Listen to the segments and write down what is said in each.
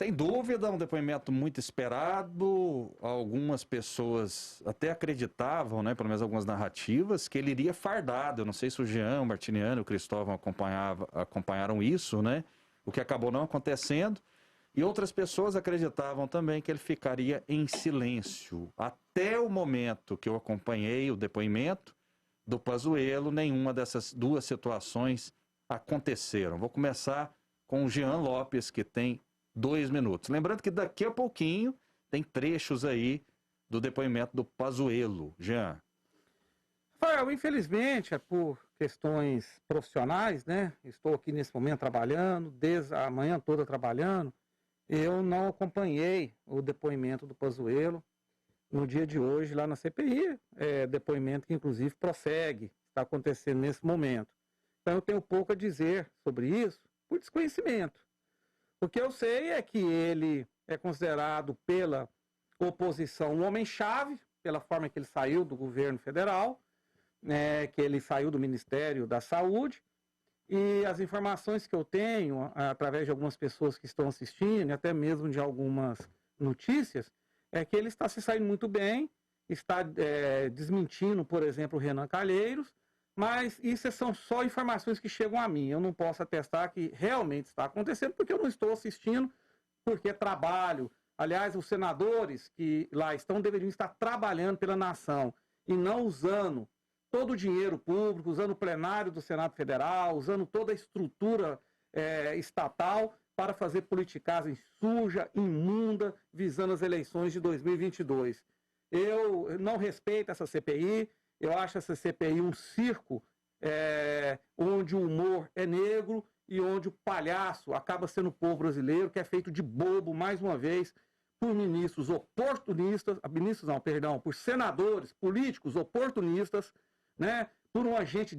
Sem dúvida, um depoimento muito esperado. Algumas pessoas até acreditavam, né, pelo menos algumas narrativas, que ele iria fardado. Eu não sei se o Jean, o Martiniano e o Cristóvão acompanharam isso, né? O que acabou não acontecendo. E outras pessoas acreditavam também que ele ficaria em silêncio. Até o momento que eu acompanhei o depoimento do Pazuello, nenhuma dessas duas situações aconteceram. Vou começar com o Jean Lopes, que tem 2 minutos. Lembrando que daqui a pouquinho tem trechos aí do depoimento do Pazuello. Jean. Rafael, infelizmente, por questões profissionais, né? Estou aqui nesse momento trabalhando, desde a manhã toda trabalhando. Eu não acompanhei o depoimento do Pazuello no dia de hoje lá na CPI, depoimento que inclusive prossegue, está acontecendo nesse momento. Então eu tenho pouco a dizer sobre isso por desconhecimento. O que eu sei é que ele é considerado pela oposição um homem-chave, pela forma que ele saiu do governo federal, que ele saiu do Ministério da Saúde, e as informações que eu tenho, através de algumas pessoas que estão assistindo, e até mesmo de algumas notícias, é que ele está se saindo muito bem, está desmentindo, por exemplo, o Renan Calheiros, mas isso são só informações que chegam a mim. Eu não posso atestar que realmente está acontecendo, porque eu não estou assistindo, porque trabalho. Aliás, os senadores que lá estão deveriam estar trabalhando pela nação e não usando todo o dinheiro público, usando o plenário do Senado Federal, usando toda a estrutura estatal para fazer politicagem suja, imunda, visando as eleições de 2022. Eu não respeito essa CPI, eu acho essa CPI um circo onde o humor é negro e onde o palhaço acaba sendo o povo brasileiro, que é feito de bobo, mais uma vez, por ministros oportunistas, por senadores, políticos oportunistas, né, por uma gente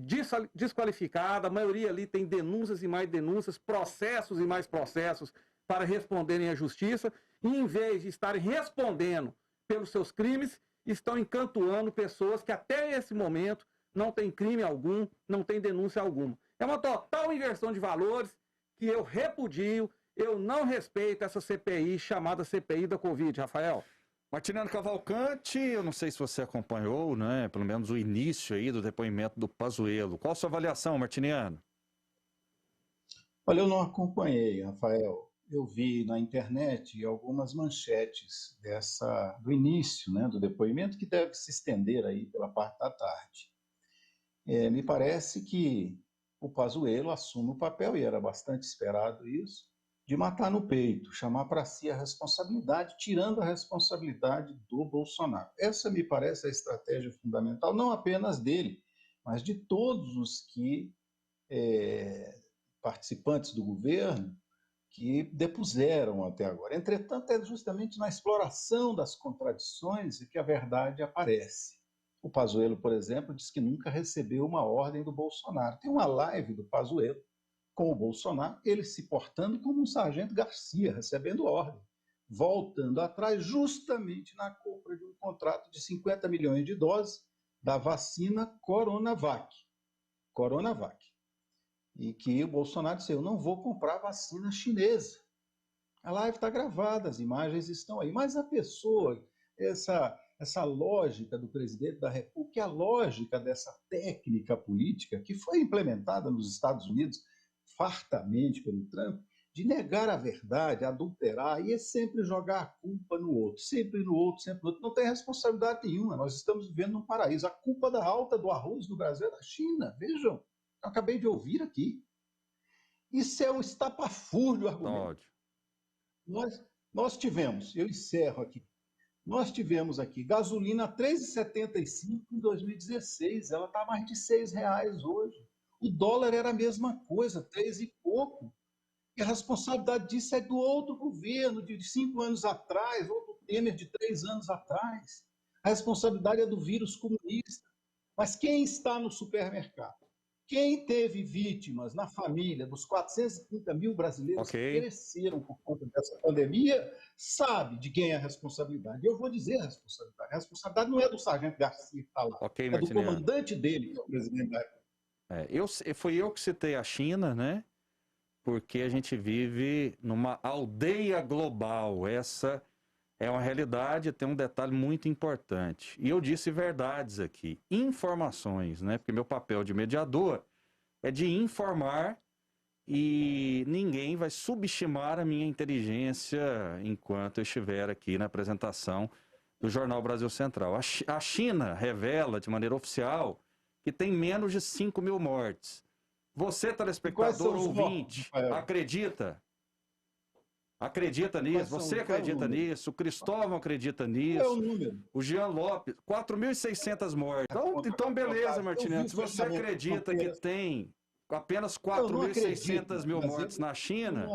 desqualificada. A maioria ali tem denúncias e mais denúncias, processos e mais processos para responderem à justiça, e em vez de estarem respondendo pelos seus crimes, estão encantuando pessoas que até esse momento não tem crime algum, não tem denúncia alguma. É uma total inversão de valores que eu repudio. Eu não respeito essa CPI chamada CPI da Covid, Rafael. Martiniano Cavalcante, eu não sei se você acompanhou, né, pelo menos o início aí do depoimento do Pazuello. Qual a sua avaliação, Martiniano? Olha, eu não acompanhei, Rafael. Eu vi na internet algumas manchetes do início, né, do depoimento, que deve se estender aí pela parte da tarde. Me parece que o Pazuello assume o papel, e era bastante esperado isso, de matar no peito, chamar para si a responsabilidade, tirando a responsabilidade do Bolsonaro. Essa me parece a estratégia fundamental, não apenas dele, mas de todos os que participantes do governo que depuseram até agora. Entretanto, é justamente na exploração das contradições que a verdade aparece. O Pazuello, por exemplo, diz que nunca recebeu uma ordem do Bolsonaro. Tem uma live do Pazuello com o Bolsonaro, ele se portando como um sargento Garcia, recebendo ordem, voltando atrás justamente na compra de um contrato de 50 milhões de doses da vacina Coronavac. E que o Bolsonaro disse: eu não vou comprar vacina chinesa. A live está gravada, as imagens estão aí. Mas a pessoa, essa lógica do presidente da República, a lógica dessa técnica política que foi implementada nos Estados Unidos fartamente pelo Trump, de negar a verdade, adulterar, e é sempre jogar a culpa no outro, sempre no outro, sempre no outro. Não tem responsabilidade nenhuma. Nós estamos vivendo num paraíso. A culpa da alta do arroz no Brasil é da China. Vejam, eu acabei de ouvir aqui. Isso é um estapafúrdio argumento. Nós tivemos, eu encerro aqui, nós tivemos aqui gasolina R$ 3,75 em 2016, ela está a mais de R$ 6 hoje. O dólar era a mesma coisa, 3 e pouco. E a responsabilidade disso é do outro governo, de 5 anos atrás, ou do Temer, de 3 anos atrás. A responsabilidade é do vírus comunista. Mas quem está no supermercado? Quem teve vítimas na família dos 430 mil brasileiros que pereceram por conta dessa pandemia, sabe de quem é a responsabilidade. Eu vou dizer a responsabilidade. A responsabilidade não é do sargento Garcia que está lá, é do comandante dele, que é o presidente da República. Fui eu que citei a China, né? porque a gente vive numa aldeia global. Essa é uma realidade, tem um detalhe muito importante. E eu disse verdades aqui, informações, né? Porque meu papel de mediador é de informar e ninguém vai subestimar a minha inteligência enquanto eu estiver aqui na apresentação do Jornal Brasil Central. A China revela de maneira oficial que tem menos de 5 mil mortes. Você, telespectador ouvinte, acredita? Acredita nisso? Você acredita nisso? O Cristóvão acredita nisso? Qual é o número? O Jean Lopes, 4.600 mortes. Então beleza, Martinelli. Se você acredita que tem apenas 4.600 mil mortes na China,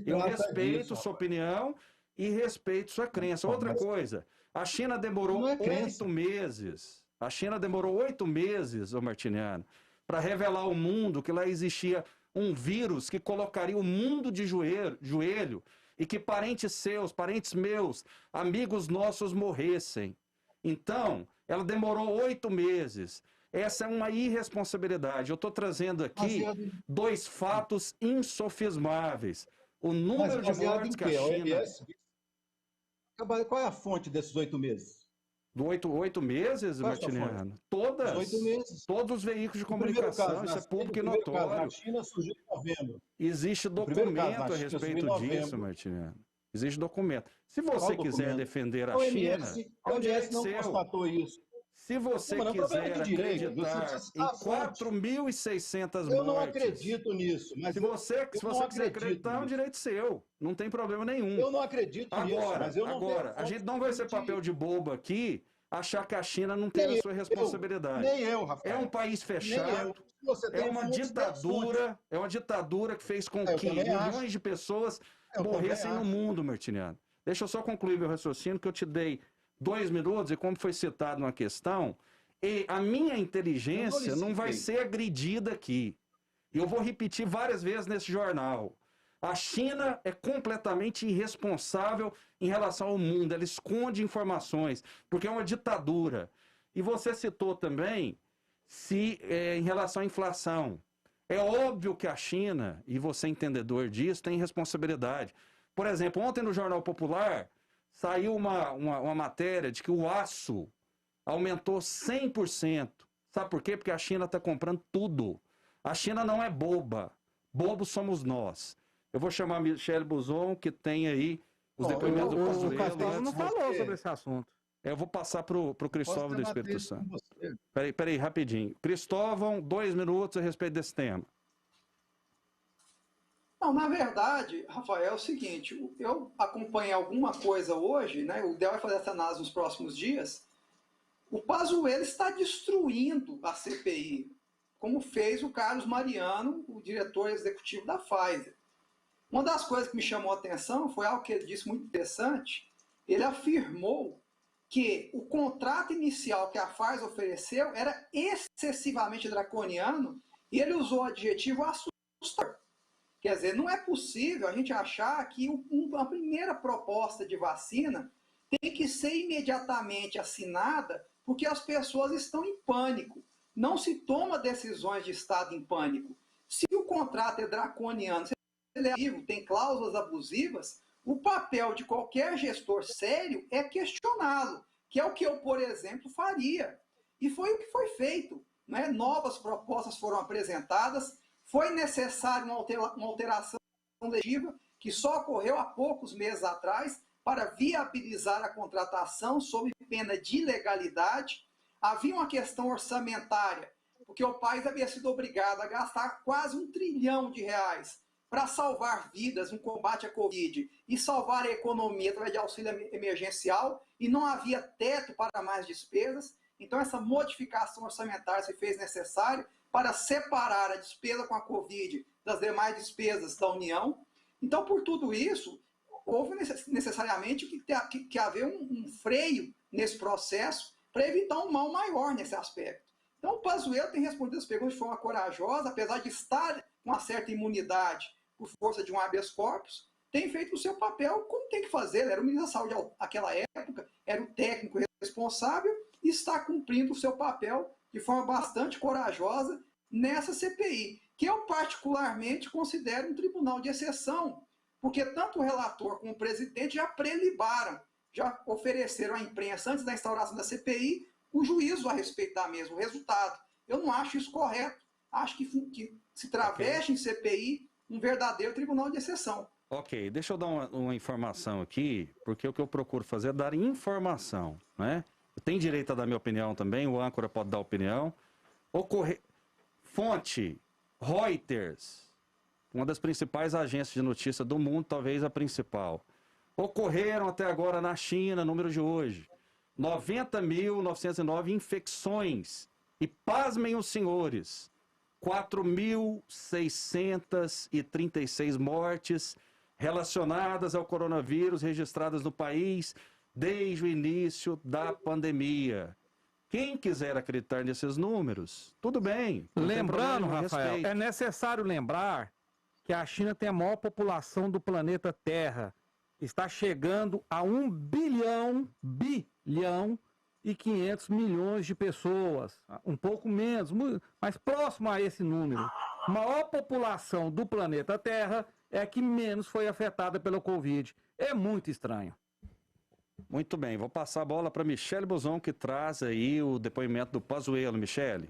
eu respeito sua opinião e respeito sua crença. Outra coisa, a China demorou 8 meses. A China demorou 8 meses, ô Martiniano, para revelar ao mundo que lá existia um vírus que colocaria o mundo de joelho e que parentes seus, parentes meus, amigos nossos morressem. Então, ela demorou 8 meses. Essa é uma irresponsabilidade. Eu estou trazendo aqui 2 fatos insofismáveis. O número de mortes que a China... Qual é a fonte desses 8 meses? 8 meses, Martiniano? Todas. 8 meses. Todos os veículos de comunicação, isso é público e notório. Na China surgiu em novembro. Existe documento a respeito disso, Martiniano. Existe documento. Se você quiser defender a China, a OMS não constatou isso. Se você quiser acreditar em 4.600 mortes... Eu não acredito nisso. Mas se você quiser acreditar, é um direito seu. Não tem problema nenhum. Eu não acredito nisso, mas eu não Agora, a gente não vai ser papel de bobo aqui, achar que a China não tem a sua responsabilidade. Nem eu, Rafael. É um país fechado, é uma ditadura que fez com que milhões de pessoas morressem no mundo, Martiniano. Deixa eu só concluir meu raciocínio, que eu te dei 2 minutos, e como foi citado numa questão, e a minha inteligência não vai ser agredida aqui. E eu vou repetir várias vezes nesse jornal. A China é completamente irresponsável em relação ao mundo. Ela esconde informações, porque é uma ditadura. E você citou também em relação à inflação. É óbvio que a China, e você entendedor disso, tem responsabilidade. Por exemplo, ontem no Jornal Popular saiu uma matéria de que o aço aumentou 100%. Sabe por quê? Porque a China está comprando tudo. A China não é boba. Bobos somos nós. Eu vou chamar a Michele Buzon, que tem aí os depoimentos do Pazuello. O Cristóvão não falou sobre esse assunto. Eu vou passar para o Cristóvão do Espírito Santo. Peraí, rapidinho. Cristóvão, 2 minutos a respeito desse tema. Não, na verdade, Rafael, é o seguinte, eu acompanhei alguma coisa hoje, né? O Del vai fazer essa análise nos próximos dias. O Pazuello está destruindo a CPI, como fez o Carlos Mariano, o diretor executivo da Pfizer. Uma das coisas que me chamou a atenção foi algo que ele disse muito interessante. Ele afirmou que o contrato inicial que a Pfizer ofereceu era excessivamente draconiano e ele usou o adjetivo assustador. Quer dizer, não é possível a gente achar que a primeira proposta de vacina tem que ser imediatamente assinada porque as pessoas estão em pânico. Não se toma decisões de Estado em pânico. Se o contrato é draconiano, se ele é abusivo, tem cláusulas abusivas, o papel de qualquer gestor sério é questioná-lo, que é o que eu, por exemplo, faria. E foi o que foi feito. Né? Novas propostas foram apresentadas, foi necessária uma alteração legislativa que só ocorreu há poucos meses atrás para viabilizar a contratação sob pena de ilegalidade. Havia uma questão orçamentária, porque o país havia sido obrigado a gastar quase R$1 trilhão para salvar vidas no combate à Covid e salvar a economia através de auxílio emergencial, e não havia teto para mais despesas. Então, essa modificação orçamentária se fez necessária para separar a despesa com a Covid das demais despesas da União. Então, por tudo isso, houve necessariamente que haver um freio nesse processo para evitar um mal maior nesse aspecto. Então, o Pazuello tem respondido as perguntas de forma corajosa, apesar de estar com uma certa imunidade por força de um habeas corpus, tem feito o seu papel como tem que fazer. Ele era o ministro da Saúde naquela época, era o técnico responsável e está cumprindo o seu papel de forma bastante corajosa nessa CPI, que eu particularmente considero um tribunal de exceção, porque tanto o relator como o presidente já prelibaram, já ofereceram à imprensa, antes da instauração da CPI, um juízo a respeitar mesmo o resultado. Eu não acho isso correto. Acho que se traveste em CPI um verdadeiro tribunal de exceção. Ok, deixa eu dar uma informação aqui, porque o que eu procuro fazer é dar informação, né? Eu tenho direito a dar minha opinião também, o âncora pode dar opinião. Fonte, Reuters, uma das principais agências de notícia do mundo, talvez a principal. Ocorreram até agora na China, número de hoje, 90.909 infecções. E pasmem os senhores, 4.636 mortes relacionadas ao coronavírus registradas no país desde o início da pandemia. Quem quiser acreditar nesses números, tudo bem. Lembrando, Rafael, respeito. é necessário lembrar que a China tem a maior população do planeta Terra. Está chegando a 1 bilhão e 500 milhões de pessoas. Um pouco menos, mas próximo a esse número. A maior população do planeta Terra é a que menos foi afetada pelo Covid. É muito estranho. Muito bem, vou passar a bola para Michele Bozon, que traz aí o depoimento do Pazuello. Michele.